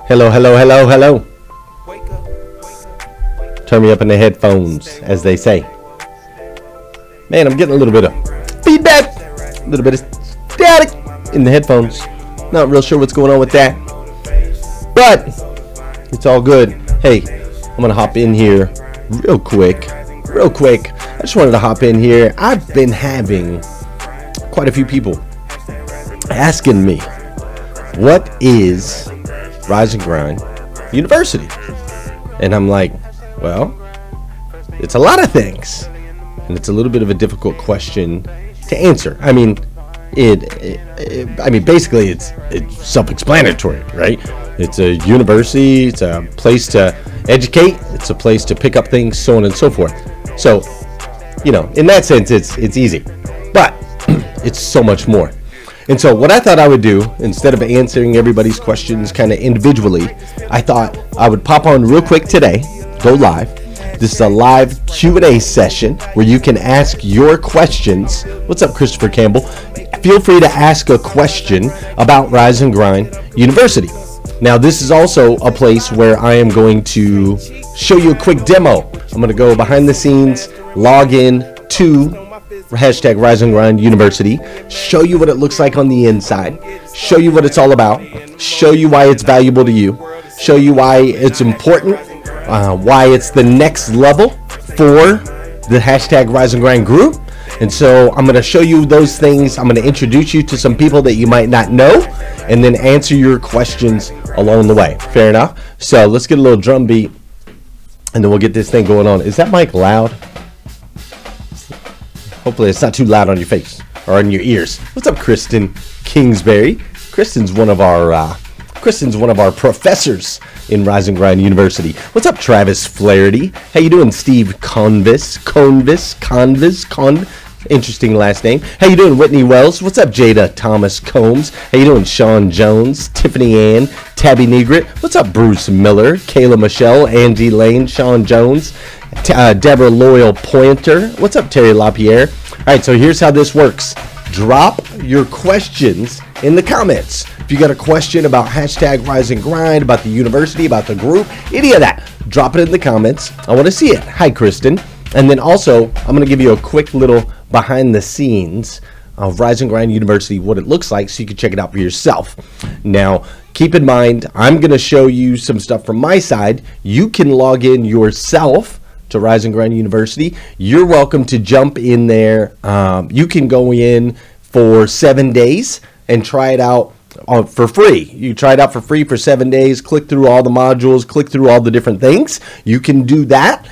Hello, hello, hello, hello. Turn me up in the headphones, as they say. Man, I'm getting a little bit of feedback, a little bit of static in the headphones. Not real sure what's going on with that, but it's all good. Hey, I'm gonna hop in here real quick. I just wanted to hop in here. I've been having quite a few people asking me, what is Rise and Grind University? And I'm like, well, it's a lot of things, and it's a little bit of a difficult question to answer. I mean, basically, it's self-explanatory, right? It's a university. It's a place to educate. It's a place to pick up things, so on and so forth. So, you know, in that sense, it's easy, but it's so much more. And so what I thought I would do, instead of answering everybody's questions kind of individually, I thought I would pop on real quick today, go live. This is a live Q&A session where you can ask your questions. What's up, Christopher Campbell? Feel free to ask a question about Rise and Grind University. Now, this is also a place where I am going to show you a quick demo. I'm going to go behind the scenes, log in to hashtag Rise and Grind University, show you what it looks like on the inside, show you what it's all about, show you why it's valuable to you, show you why it's important, why it's the next level for the hashtag Rise and Grind group. And so I'm going to show you those things. I'm going to introduce you to some people that you might not know, and then answer your questions along the way. Fair enough? So let's get a little drum beat, and then we'll get this thing going on. Is that mic loud? Hopefully it's not too loud on your face or on your ears. What's up, Kristen Kingsbury? Kristen's one of our professors in Rise and Grind University. What's up, Travis Flaherty? How you doing, Steve Convis? Interesting last name. How you doing, Whitney Wells? What's up, Jada Thomas Combs? How you doing, Sean Jones, Tiffany Ann, Tabby Negrit? What's up, Bruce Miller, Kayla Michelle, Angie Lane, Sean Jones, Deborah Loyal Pointer? What's up, Terry LaPierre? All right, so here's how this works. Drop your questions in the comments. If you got a question about hashtag Rise and Grind, about the university, about the group, any of that, drop it in the comments. I want to see it. Hi, Kristen. And then also, I'm going to give you a quick little behind the scenes of Rise and Grind University, what it looks like, so you can check it out for yourself. Now, keep in mind, I'm going to show you some stuff from my side. You can log in yourself to Rise and Grind University. You're welcome to jump in there. You can go in for 7 days and try it out for free. You try it out for free for 7 days, click through all the modules, click through all the different things. You can do that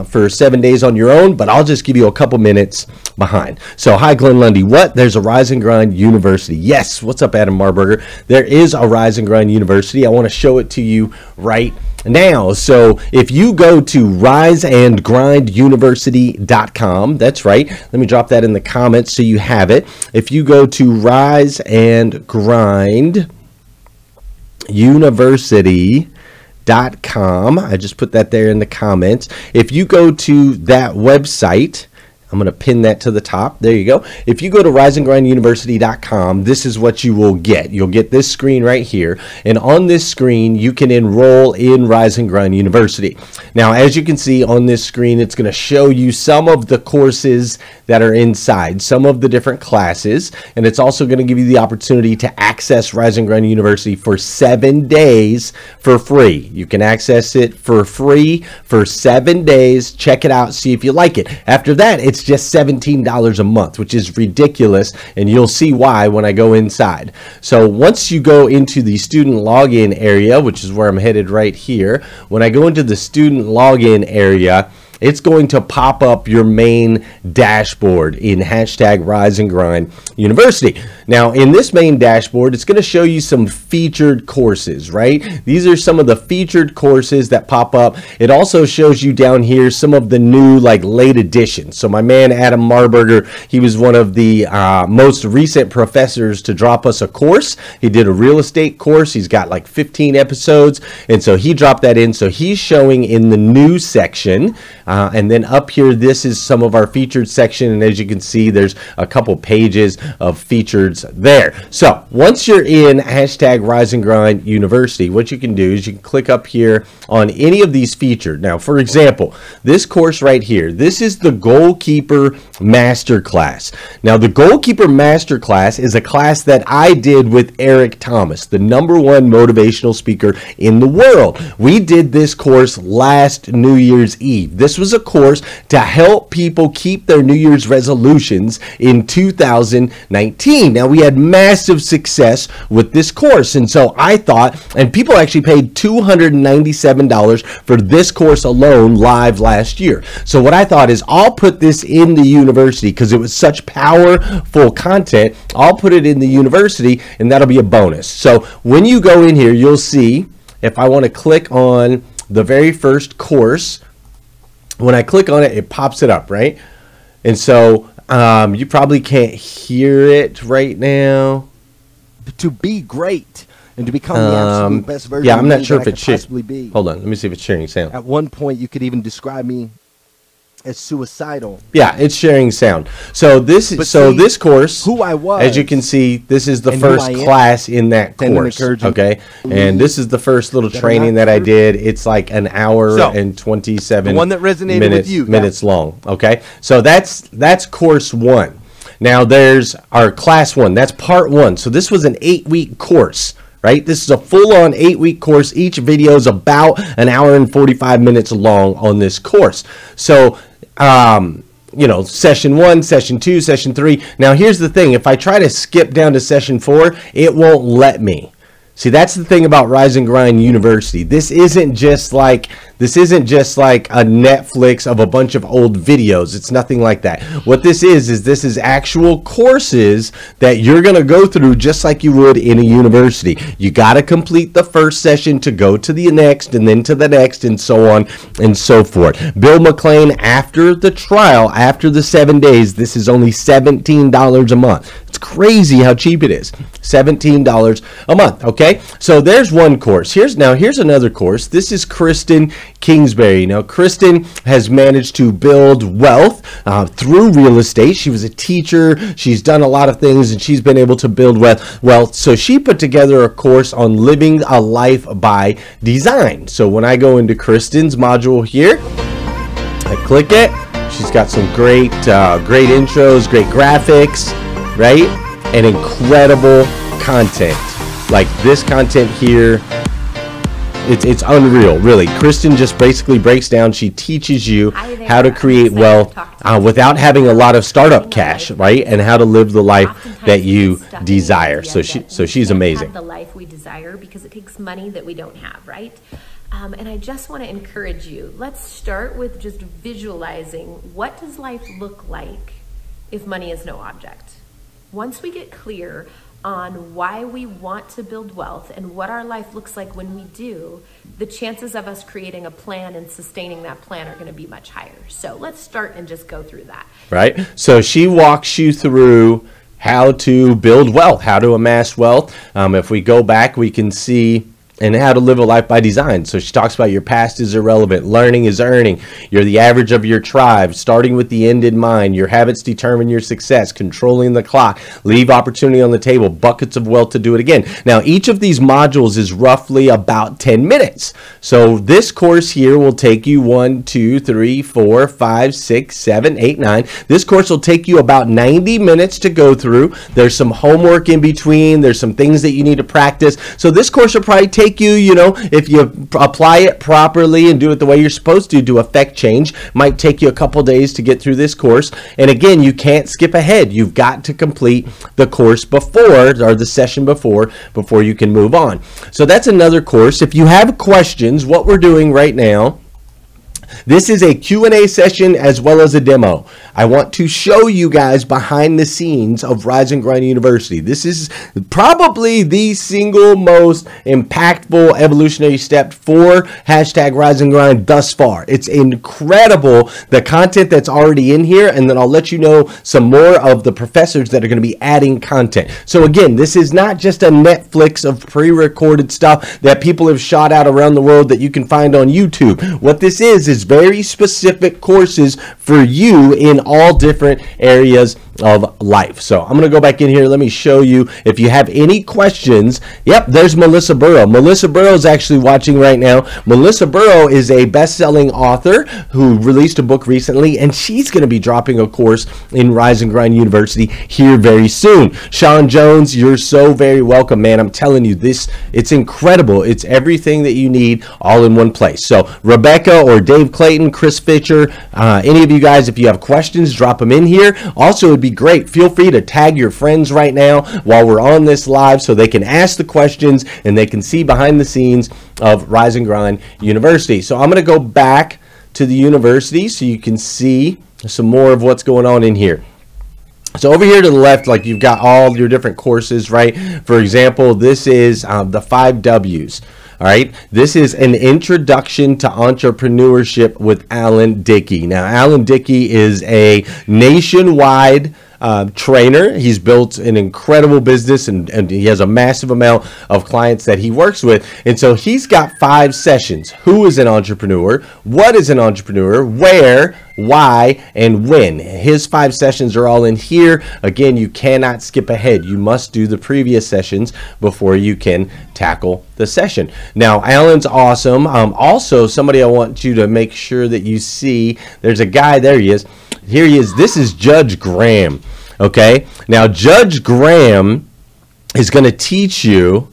for 7 days on your own, but I'll just give you a couple minutes behind. So, hi, Glenn Lundy. What? There's a Rise and Grind University. Yes. What's up, Adam Marburger? There is a Rise and Grind University. I want to show it to you right now. So if you go to riseandgrinduniversity.com, that's right. Let me drop that in the comments so you have it. If you go to riseandgrinduniversity.com, I just put that there in the comments. If you go to that website, I'm going to pin that to the top. There you go. If you go to riseandgrinduniversity.com, this is what you will get. You'll get this screen right here. And on this screen, you can enroll in Rise and Grind University. Now, as you can see on this screen, it's going to show you some of the courses that are inside, some of the different classes. And it's also going to give you the opportunity to access Rise and Grind University for 7 days for free. You can access it for free for 7 days. Check it out. See if you like it. After that, it's just $17 a month, which is ridiculous, and you'll see why when I go inside. So once you go into the student login area, which is where I'm headed right here, when I go into the student login area, it's going to pop up your main dashboard in hashtag Rise and Grind University. Now, in this main dashboard, it's going to show you some featured courses, right? These are some of the featured courses that pop up. It also shows you down here some of the new, like, late additions. So my man, Adam Marburger, he was one of the most recent professors to drop us a course. He did a real estate course. He's got like 15 episodes. And so he dropped that in. So he's showing in the new section. And then up here, this is some of our featured section. And as you can see, there's a couple pages of features there. So once you're in hashtag Rise and Grind University, what you can do is you can click up here on any of these featured. Now, for example, this course right here, this is the Goalkeeper Masterclass. Now, the Goalkeeper Masterclass is a class that I did with Eric Thomas, the #1 motivational speaker in the world. We did this course last New Year's Eve. This was a course to help people keep their New Year's resolutions in 2019. Now, we had massive success with this course, and so I thought, and people actually paid $297 for this course alone live last year. So what I thought is I'll put this in the university because it was such powerful content. I'll put it in the university, and that'll be a bonus. So when you go in here, you'll see if I want to click on the very first course, when I click on it, it pops it up, right? And so you probably can't hear it right now. To be great and to become the absolute best version yeah, I'm of not me sure that if I it's could possibly be. Hold on, let me see if it's sharing sound. At one point, you could even describe me as suicidal. Yeah, it's sharing sound. So this But so see, this course, who I was, as you can see, this is the and who first I am, class in that then course. encourage you Okay, and this is the first little that I'm training not that I true. did. It's like an hour So, and 27 the one that resonated minutes, with you, minutes long. Okay, so that's course 1. Now there's our class 1. That's part 1. So this was an 8-week course. Right? This is a full-on 8-week course. Each video is about an hour and 45 minutes long on this course. So, you know, session 1, session 2, session 3. Now, here's the thing. If I try to skip down to session 4, it won't let me. See, that's the thing about Rise and Grind University. This isn't just like a Netflix of a bunch of old videos. It's nothing like that. What this is actual courses that you're going to go through just like you would in a university. You got to complete the first session to go to the next and then to the next and so on and so forth. Bill McLean, after the trial, after the 7 days, this is only $17 a month. It's crazy how cheap it is. $17 a month. Okay, so there's one course. Here's another course. This is Kristen Kingsbury. Now, Kristen has managed to build wealth through real estate. She was a teacher. She's done a lot of things, and she's been able to build wealth. So she put together a course on living a life by design. So when I go into Kristen's module here, I click it. She's got some great intros, great graphics, right? And incredible content. Like this content here, it's unreal, really. Kristen just basically breaks down. She teaches you how to create wealth without having a lot of startup cash, right? And how to live the life that you desire. So she's amazing. The life we desire because it takes money that we don't have, right? And I just want to encourage you. Let's start with just visualizing what does life look like if money is no object. Once we get clear on why we want to build wealth and what our life looks like when we do, the chances of us creating a plan and sustaining that plan are going to be much higher. So let's start and just go through that. Right? So she walks you through how to build wealth, how to amass wealth. If we go back, we can see and how to live a life by design. So she talks about your past is irrelevant, learning is earning, you're the average of your tribe, starting with the end in mind, your habits determine your success, controlling the clock, leave opportunity on the table, buckets of wealth to do it again. Now, each of these modules is roughly about 10 minutes. So this course here will take you 1, 2, 3, 4, 5, 6, 7, 8, 9. This course will take you about 90 minutes to go through. There's some homework in between. There's some things that you need to practice. So this course will probably take you, if you apply it properly and do it the way you're supposed to affect change, might take you a couple days to get through this course. And again, you can't skip ahead. You've got to complete the course before, or the session before you can move on. So that's another course. If you have questions, what we're doing right now, this is a Q&A session as well as a demo. I want to show you guys behind the scenes of Rise and Grind University. This is probably the single most impactful evolutionary step for hashtag Rise and Grind thus far. It's incredible, the content that's already in here, and then I'll let you know some more of the professors that are going to be adding content. So again, this is not just a Netflix of pre-recorded stuff that people have shot out around the world that you can find on YouTube. What this is very specific courses for you in all different areas of life. So I'm going to go back in here. Let me show you if you have any questions. Yep, there's Melissa Burrow. Melissa Burrow is actually watching right now. Melissa Burrow is a best-selling author who released a book recently, and she's going to be dropping a course in Rise and Grind University here very soon. Sean Jones, you're so very welcome, man. I'm telling you, it's incredible. It's everything that you need all in one place. So Rebecca or Dave Clayton, Chris Fisher, any of you guys, if you have questions, drop them in here. Also, it'd be great. Feel free to tag your friends right now while we're on this live so they can ask the questions and they can see behind the scenes of Rise and Grind University. So I'm going to go back to the university so you can see some more of what's going on in here. So over here to the left, like you've got all your different courses, right? For example, this is the 5 W's. All right, this is an introduction to entrepreneurship with Alan Dickey. Now, Alan Dickey is a nationwide trainer. He's built an incredible business and he has a massive amount of clients that he works with. And so he's got 5 sessions. Who is an entrepreneur? What is an entrepreneur? Where? Why? And when? His 5 sessions are all in here. Again, you cannot skip ahead. You must do the previous sessions before you can tackle the session. Now, Alan's awesome. Also, somebody I want you to make sure that you see, there's a guy, there he is. Here he is. This is Judge Graham. Okay. Now, Judge Graham is going to teach you.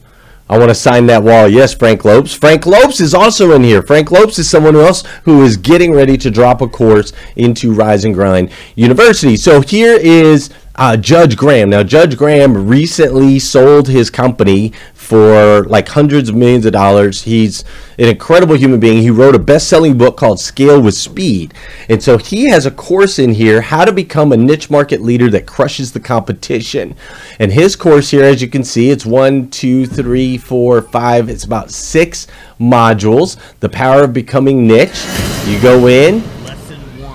I want to sign that wall. Yes, Frank Lopes. Frank Lopes is also in here. Frank Lopes is someone else who is getting ready to drop a course into Rise and Grind University. So here is Judge Graham. Now, Judge Graham recently sold his company for like hundreds of millions of dollars. He's an incredible human being. He wrote a best-selling book called Scale with Speed. And so he has a course in here, How to Become a Niche Market Leader That Crushes the Competition. And his course here, as you can see, it's 1, 2, 3, 4, 5. It's about 6 modules. The Power of Becoming Niche. You go in.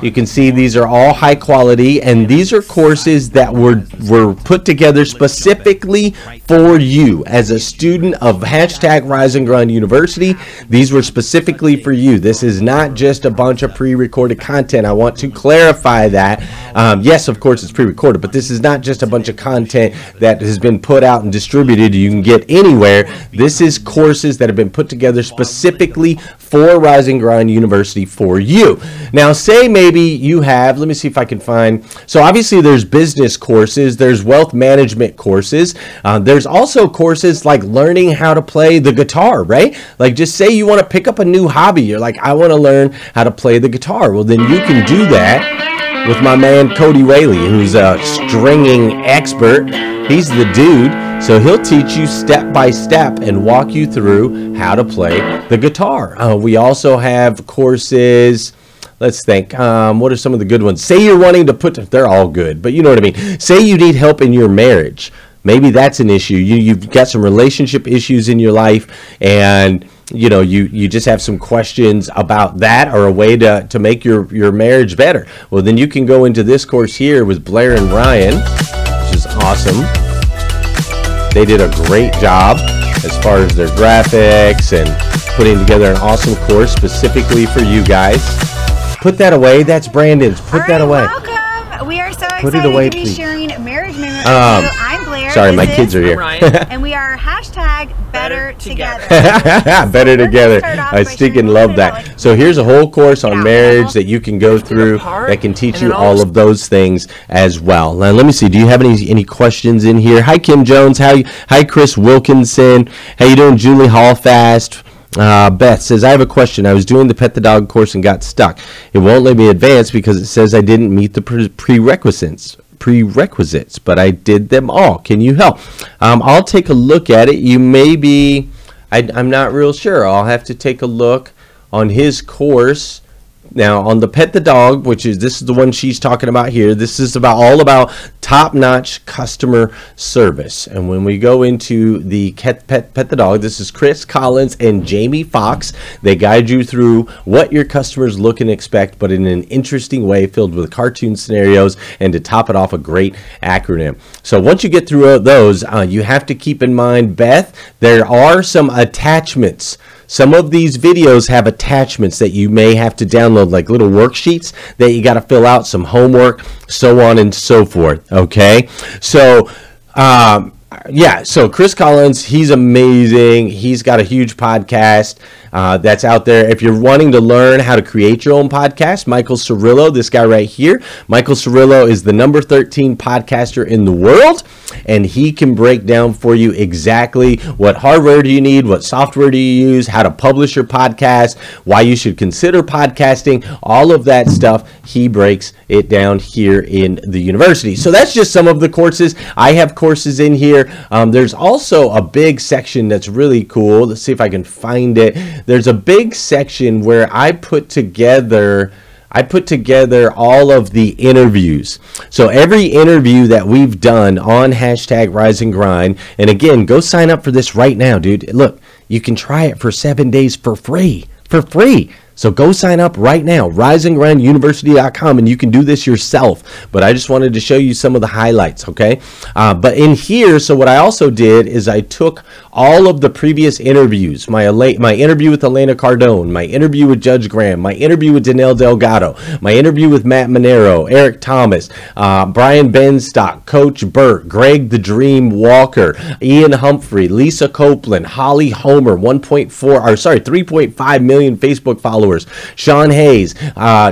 You can see these are all high quality, and these are courses that were put together specifically for you as a student of hashtag Rise and Grind University. These were specifically for you. This is not just a bunch of pre-recorded content. I want to clarify that. Yes, of course, it's pre-recorded, but this is not just a bunch of content that has been put out and distributed. You can get anywhere. This is courses that have been put together specifically for Rise and Grind University for you. Now, say maybe you have, let me see if I can find, so obviously there's business courses, there's wealth management courses, there's also courses like learning how to play the guitar, right? Like just say you want to pick up a new hobby, you're like, I want to learn how to play the guitar. Well, then you can do that with my man Cody Whaley, who's a stringing expert. He's the dude. So he'll teach you step by step and walk you through how to play the guitar. We also have courses. Let's think. What are some of the good ones? Say you're wanting to they're all good, but you know what I mean. Say you need help in your marriage. Maybe that's an issue. You've got some relationship issues in your life, and you know you just have some questions about that or a way to make your marriage better. Well, then you can go into this course here with Blair and Ryan, which is awesome. They did a great job as far as their graphics and putting together an awesome course specifically for you guys. Put that away. That's Brandon's. Put that away. Welcome. We are so Put excited it away, to be please. sharing marriage memories with you. I'm Blair. Sorry, my kids are here. And we are hashtag Better Together. Better Together. Start off I by stick sharing and a love little bit that. about, like, So here's a whole course on Yeah. marriage that you can go through that can teach you all of those things as well. Now let me see. Do you have any questions in here? Hi Kim Jones. Hi Chris Wilkinson. How you doing, Julie Hallfast? Beth says, I have a question. I was doing the Pet the Dog course and got stuck. It won't let me advance because it says I didn't meet the prerequisites, but I did them all. Can you help? I'll take a look at it. You may be, I'm not real sure. I'll have to take a look on his course. Now on the Pet the Dog, this is the one she's talking about here. This is all about top-notch customer service. And when we go into the Pet the Dog, this is Chris Collins and Jamie Foxx. They guide you through what your customers look and expect, but in an interesting way, filled with cartoon scenarios, and to top it off, a great acronym. So once you get through those, you have to keep in mind, Beth, there are some attachments. Some of these videos have attachments that you may have to download, like little worksheets that you got to fill out, some homework, so on and so forth. Okay, so yeah, so Chris Collins, he's amazing. He's got a huge podcast that's out there. If you're wanting to learn how to create your own podcast, Michael Cirillo, this guy right here, Michael Cirillo is the number 13 podcaster in the world, and he can break down for you exactly what hardware do you need, what software do you use, how to publish your podcast, why you should consider podcasting, all of that stuff. He breaks it down here in the university. So that's just some of the courses. I have courses in here. There's also a big section that's really cool. Let's see if I can find it. There's a big section where I put together all of the interviews. So every interview that we've done on hashtag Rise and Grind, and again, go sign up for this right now, dude. Look, you can try it for 7 days for free. So go sign up right now, riseandgrinduniversity.com, and you can do this yourself. But I just wanted to show you some of the highlights, okay? But in here, so what I also did is I took all of the previous interviews, my interview with Elena Cardone, my interview with Judge Graham, my interview with Danelle Delgado, my interview with Matt Monero, Eric Thomas, Brian Benstock, Coach Burt, Greg the Dream Walker, Ian Humphrey, Lisa Copeland, Holly Homer, 3.5 million Facebook followers, Sean Hayes,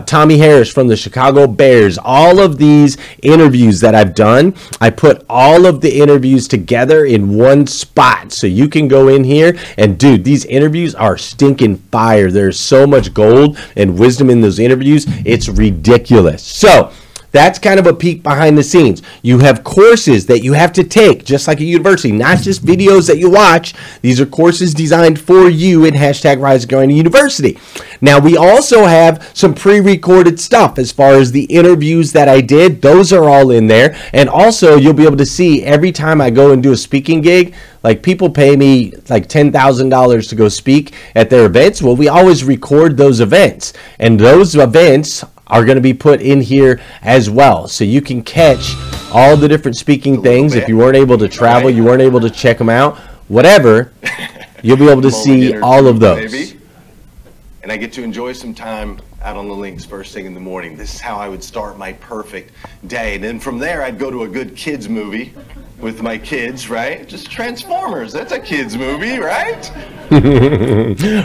Tommy Harris from the Chicago Bears. All of these interviews that I've done, I put all of the interviews together in one spot. So you can go in here and, dude, these interviews are stinking fire. There's so much gold and wisdom in those interviews. It's ridiculous. So that's kind of a peek behind the scenes. You have courses that you have to take, just like a university, not just videos that you watch. These are courses designed for you in hashtag Rise and Grind University. Now, we also have some pre-recorded stuff as far as the interviews that I did. Those are all in there. And also, you'll be able to see every time I go and do a speaking gig, like people pay me like $10,000 to go speak at their events. Well, we always record those events. And those events are going to be put in here as well. So you can catch all the different speaking things. If you weren't able to travel, you weren't able to check them out, whatever, you'll be able to see all of those. And I get to enjoy some time out on the links first thing in the morning. This is how I would start my perfect day. And then from there, I'd go to a good kids movie with my kids, right? Just Transformers, that's a kids movie, right?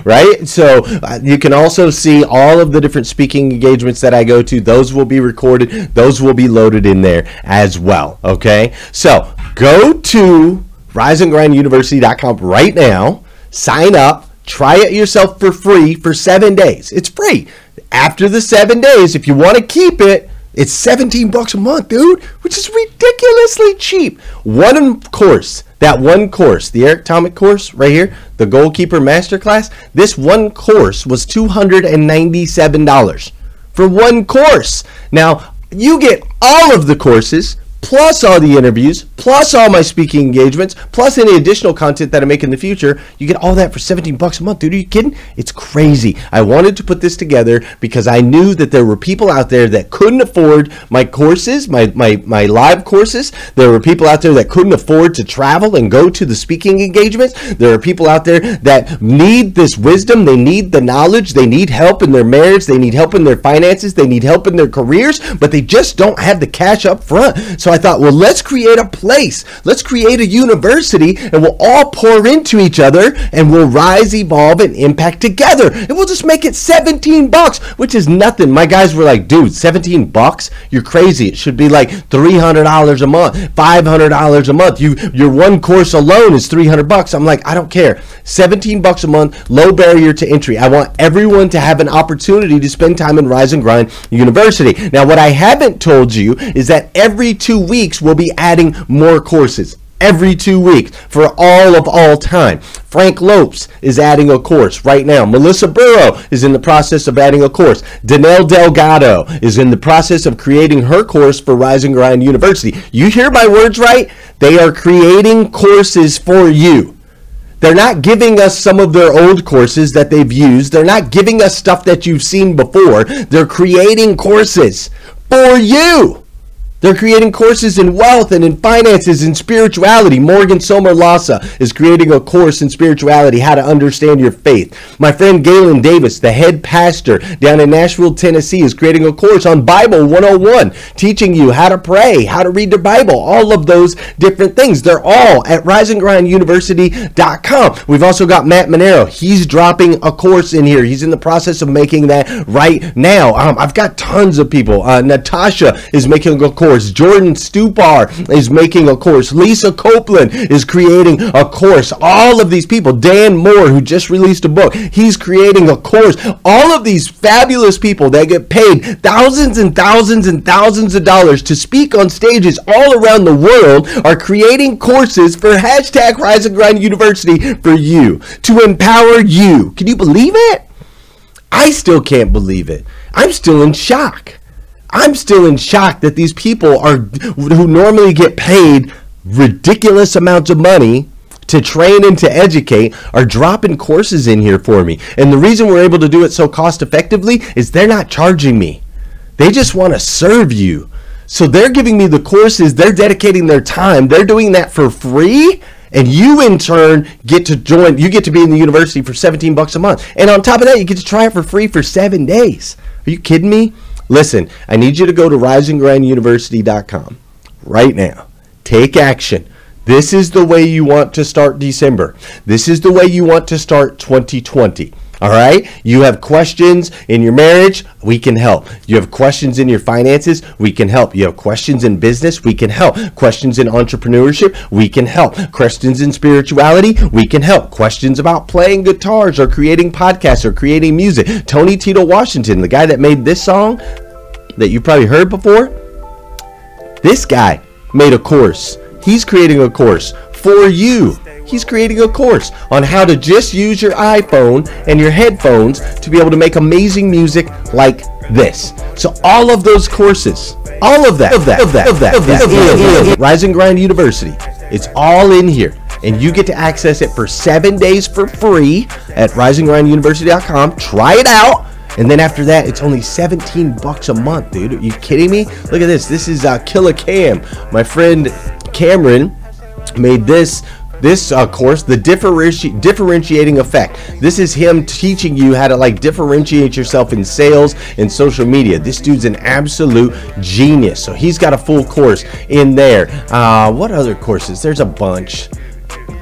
Right? So you can also see all of the different speaking engagements that I go to. Those will be recorded. Those will be loaded in there as well, okay? So go to riseandgrinduniversity.com right now, sign up, try it yourself for free for 7 days. It's free. After the 7 days, if you want to keep it, it's $17 a month, dude, which is ridiculously cheap. One course, the Eric Thomas course right here, the Goalkeeper Masterclass, this one course was $297 for one course. Now, you get all of the courses, plus all the interviews, plus all my speaking engagements, plus any additional content that I make in the future. You get all that for $17 a month, dude. Are you kidding? It's crazy. I wanted to put this together because I knew that there were people out there that couldn't afford my courses, my live courses. There were people out there that couldn't afford to travel and go to the speaking engagements. There are people out there that need this wisdom. They need the knowledge. They need help in their marriage. They need help in their finances. They need help in their careers, but they just don't have the cash up front. So I thought, well, let's create a place. Let's create a university, and we'll all pour into each other, and we'll rise, evolve, and impact together. And we'll just make it $17, which is nothing. My guys were like, dude, $17? You're crazy. It should be like $300 a month, $500 a month. Your one course alone is $300. I'm like, I don't care. $17 a month, low barrier to entry. I want everyone to have an opportunity to spend time in Rise and Grind University. Now, what I haven't told you is that every 2 weeks we'll be adding more courses. every 2 weeks for all time. Frank Lopes is adding a course right now. Melissa Burrow is in the process of adding a course. Danelle Delgado is in the process of creating her course for Rise and Grind University. You hear my words right? They are creating courses for you. They're not giving us some of their old courses that they've used. They're not giving us stuff that you've seen before. They're creating courses for you. They're creating courses in wealth and in finances and spirituality. Morgan Somer Lassa is creating a course in spirituality, how to understand your faith. My friend Galen Davis, the head pastor down in Nashville, Tennessee, is creating a course on Bible 101, teaching you how to pray, how to read the Bible, all of those different things. They're all at riseandgrinduniversity.com. We've also got Matt Monero. He's dropping a course in here. He's in the process of making that right now. I've got tons of people. Natasha is making a course. Jordan Stupar is making a course. Lisa Copeland is creating a course. All of these people, Dan Moore, who just released a book, he's creating a course. All of these fabulous people that get paid thousands and thousands and thousands of dollars to speak on stages all around the world are creating courses for hashtag Rise and Grind University for you, to empower you. Can you believe it? I still can't believe it. I'm still in shock. I'm still in shock that these people who normally get paid ridiculous amounts of money to train and to educate are dropping courses in here for me. And the reason we're able to do it so cost effectively is they're not charging me. They just want to serve you. So they're giving me the courses, they're dedicating their time, they're doing that for free. And you in turn get to join, you get to be in the university for $17 a month. And on top of that, you get to try it for free for 7 days. Are you kidding me? Listen, I need you to go to riseandgrinduniversity.com right now. Take action. This is the way you want to start December. This is the way you want to start 2020. All right? You have questions in your marriage, we can help. You have questions in your finances, we can help. You have questions in business, we can help. Questions in entrepreneurship, we can help. Questions in spirituality, we can help. Questions about playing guitars or creating podcasts or creating music. Tony Tito Washington, the guy that made this song that you probably heard before, this guy made a course. He's creating a course for you. He's creating a course on how to just use your iPhone and your headphones to be able to make amazing music like this. So all of those courses, all of that, Rise and Grind University, it's all in here. And you get to access it for 7 days for free at riseandgrinduniversity.com. Try it out. And then after that, it's only $17 a month, dude. Are you kidding me? Look at this. This is Killer Cam. My friend Cameron made this course, the differentiating effect. This is him teaching you how to differentiate yourself in sales and social media. This dude's an absolute genius. So he's got a full course in there. What other courses? There's a bunch.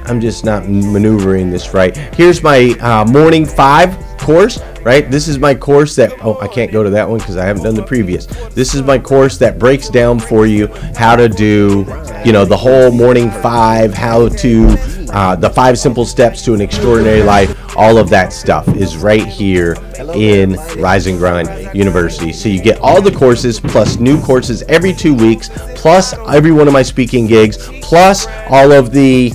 I'm just not maneuvering this right. Here's my Morning 5 course, right? This is my course that, I can't go to that one because I haven't done the previous. This is my course that breaks down for you how to do, the whole Morning 5, how to, the 5 simple steps to an extraordinary life. All of that stuff is right here in Rise and Grind University. So you get all the courses plus new courses every 2 weeks, plus every one of my speaking gigs, plus all of the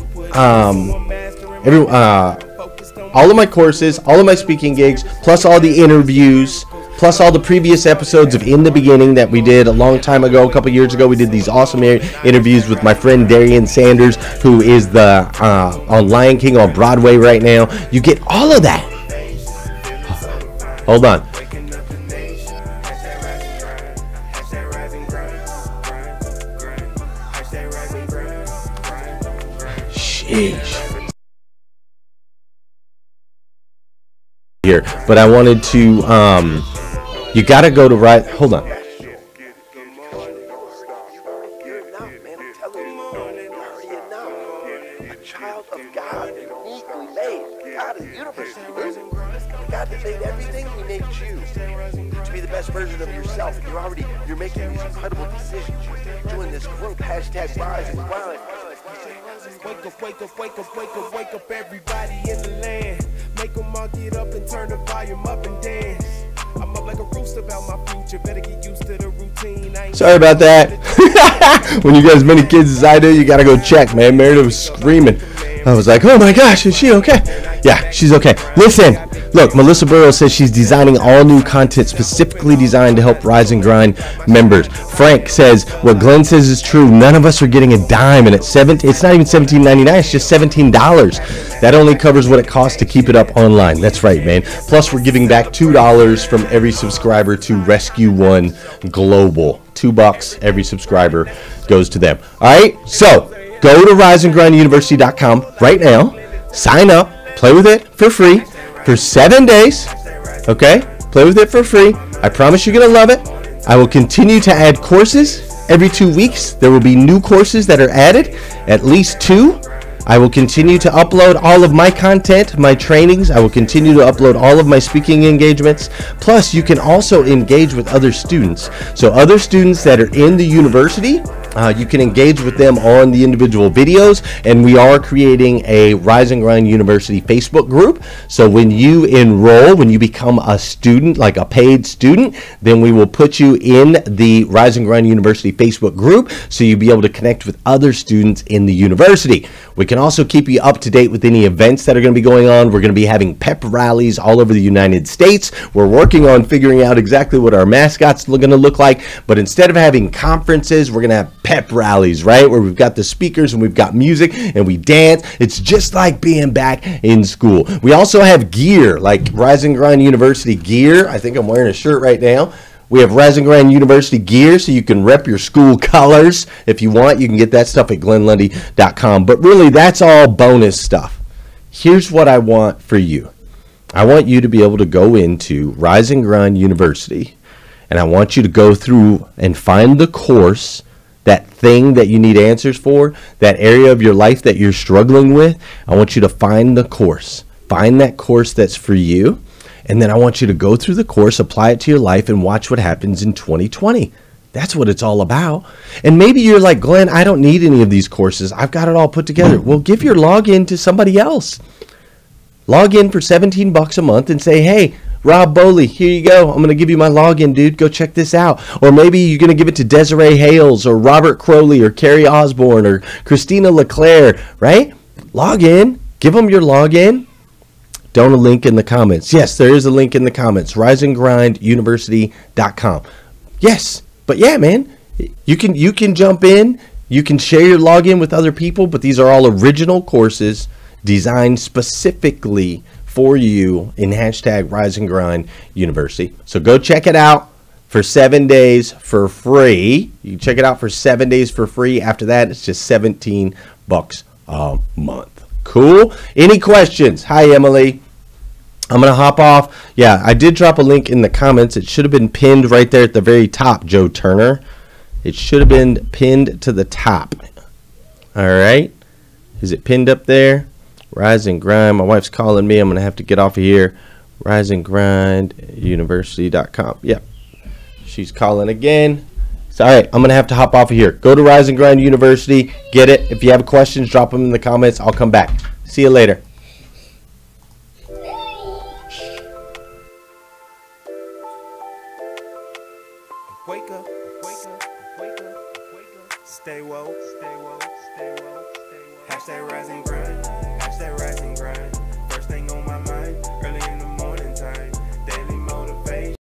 all of my courses, all of my speaking gigs, plus all the interviews, plus all the previous episodes of In the Beginning that we did a long time ago, a couple years ago. We did these awesome interviews with my friend Darian Sanders, who is the on Lion King on Broadway right now. You get all of that. Hold on. Sheesh. Here, but I wanted to you gotta go to hold on. A child of God, uniquely made. God is universally made. God that made everything, He made you to be the best version of yourself. And you're making these incredible decisions. You're doing this group, hashtag Rise and Grind. Wake up, wake up, wake up, wake up, wake up, everybody in the land. Make them all get up and turn the volume up and dance. I'm up like a rooster about my future. Better get used to the routine. I ain't Sorry about that. When you got as many kids as I do, you gotta go check, man. Meredith was screaming. I was like, oh my gosh, is she okay? Yeah, she's okay. Listen, look, Melissa Burrows says she's designing all new content specifically designed to help Rise and Grind members. Frank says what Glenn says is true. None of us are getting a dime, and it's not even $17.99. It's just $17. That only covers what it costs to keep it up online. That's right, man. Plus, we're giving back $2 from every subscriber to Rescue One Global. $2 every subscriber goes to them. All right, so go to riseandgrinduniversity.com right now. Sign up. Play with it for free for 7 days. Okay? Play with it for free. I promise you're going to love it. I will continue to add courses every 2 weeks. There will be new courses that are added, at least 2. I will continue to upload all of my content, my trainings. I will continue to upload all of my speaking engagements. Plus, you can also engage with other students. So other students that are in the university, you can engage with them on the individual videos, and we are creating a Rise and Grind University Facebook group. So when you enroll, when you become a student, like a paid student, then we will put you in the Rise and Grind University Facebook group, so you'll be able to connect with other students in the university. We can also keep you up to date with any events that are going to be going on. We're going to be having pep rallies all over the United States. We're working on figuring out exactly what our mascots are going to look like, but instead of having conferences, we're going to have pep rallies, right? Where we've got the speakers and we've got music and we dance. It's just like being back in school. We also have gear, like Rise and Grind University gear. I think I'm wearing a shirt right now. We have Rise and Grind University gear, so you can rep your school colors. If you want, you can get that stuff at glennlundy.com. But really, that's all bonus stuff. Here's what I want for you. I want you to be able to go into Rise and Grind University, and I want you to go through and find the course, that thing that you need answers for, that area of your life that you're struggling with. I want you to find the course. Find that course that's for you. And then I want you to go through the course, apply it to your life, and watch what happens in 2020. That's what it's all about. And maybe you're like, Glenn, I don't need any of these courses. I've got it all put together. Well, give your login to somebody else. Log in for $17 a month and say, hey, Rob Bowley, here you go. I'm going to give you my login, dude. Go check this out. Or maybe you're going to give it to Desiree Hales or Robert Crowley or Carrie Osborne or Christina LeClaire, right? Log in. Give them your login. Don't a link in the comments. Yes, there is a link in the comments. riseandgrinduniversity.com. Yes, but yeah, man, you can jump in. You can share your login with other people, but these are all original courses designed specifically for you in hashtag Rise and Grind University. So go check it out for 7 days for free. You can check it out for 7 days for free. After that, it's just $17 a month. Cool. Any questions? Hi, Emily. I'm going to hop off. Yeah, I did drop a link in the comments. It should have been pinned right there at the very top, Joe Turner. It should have been pinned to the top. All right. Is it pinned up there? Rise and Grind. My wife's calling me. I'm going to have to get off of here. riseandgrinduniversity.com. Yep. She's calling again. All right, I'm going to have to hop off of here. Go to Rise and Grind University. Get it. If you have questions, drop them in the comments. I'll come back. See you later. wake up, wake up, wake up, wake up. Stay woke, stay woke, stay woke, stay woke. Hashtag Rise and Grind.